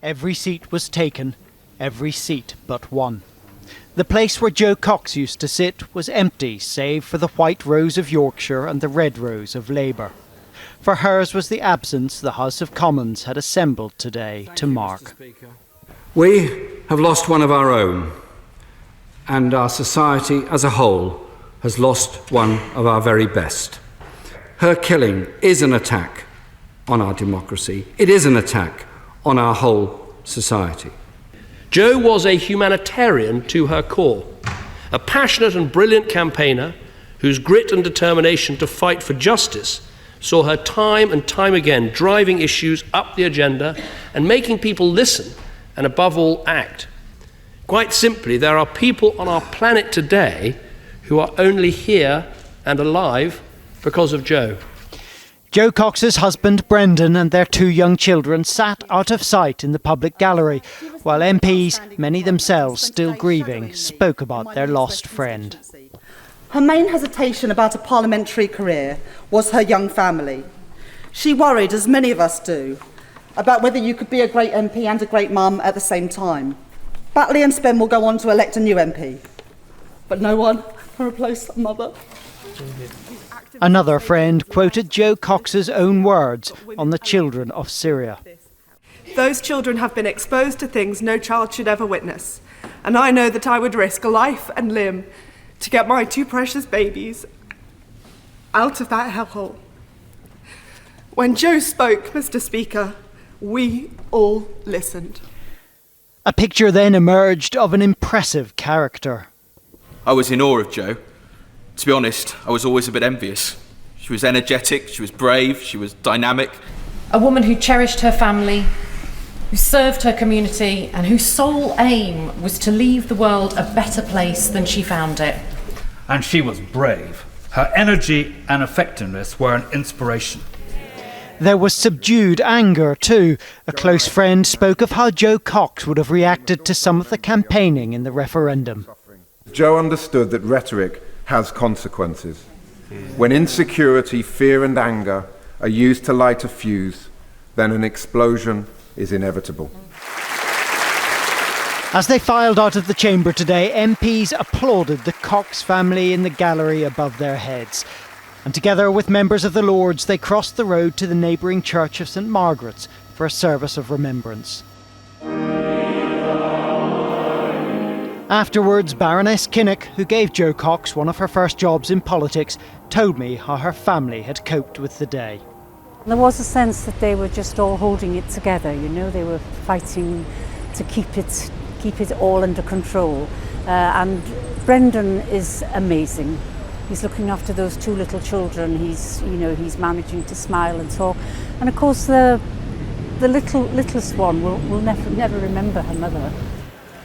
Every seat was taken, every seat but one. The place where Jo Cox used to sit was empty, save for the white rose of Yorkshire and the red rose of Labour. For hers was the absence the House of Commons had assembled today to mark. We have lost one of our own, and our society as a whole has lost one of our very best. Her killing is an attack on our democracy. It is an attack on our whole society. Jo was a humanitarian to her core, a passionate and brilliant campaigner whose grit and determination to fight for justice saw her time and time again driving issues up the agenda and making people listen and above all act. Quite simply, there are people on our planet today who are only here and alive because of Jo. Jo Cox's husband Brendan and their two young children sat out of sight in the public gallery, while MPs, many themselves still grieving, spoke about their lost friend. Her main hesitation about a parliamentary career was her young family. She worried, as many of us do, about whether you could be a great MP and a great mum at the same time. Batley and Spen will go on to elect a new MP, but no one can replace her mother. Another friend quoted Jo Cox's own words on the children of Syria. Those children have been exposed to things no child should ever witness, and I know that I would risk life and limb to get my two precious babies out of that hellhole. When Jo spoke, Mr. Speaker, we all listened. A picture then emerged of an impressive character. I was in awe of Jo. To be honest, I was always a bit envious. She was energetic, she was brave, she was dynamic. A woman who cherished her family, who served her community, and whose sole aim was to leave the world a better place than she found it. And she was brave. Her energy and effectiveness were an inspiration. There was subdued anger too. A close friend spoke of how Jo Cox would have reacted to some of the campaigning in the referendum. Jo understood that rhetoric has consequences. When insecurity, fear and anger are used to light a fuse, then an explosion is inevitable. As they filed out of the chamber today, MPs applauded the Cox family in the gallery above their heads. And together with members of the Lords, they crossed the road to the neighbouring church of St Margaret's for a service of remembrance. Afterwards, Baroness KINNOCK, who gave Jo Cox one of her first jobs in politics, told me how her family had coped with the day. There was a sense that they were just all holding it together, you know, they were fighting to keep it all under control. And Brendan is amazing. He's looking after those two little children. He's managing to smile and talk. And of course, the littlest one will never remember her mother.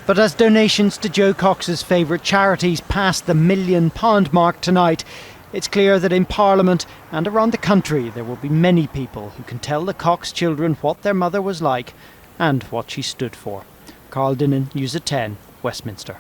But as donations to Jo Cox's favourite charities passed the £1 million mark tonight, it's clear that in Parliament and around the country there will be many people who can tell the Cox children what their mother was like and what she stood for. Carl Dinnan, News at 10, Westminster.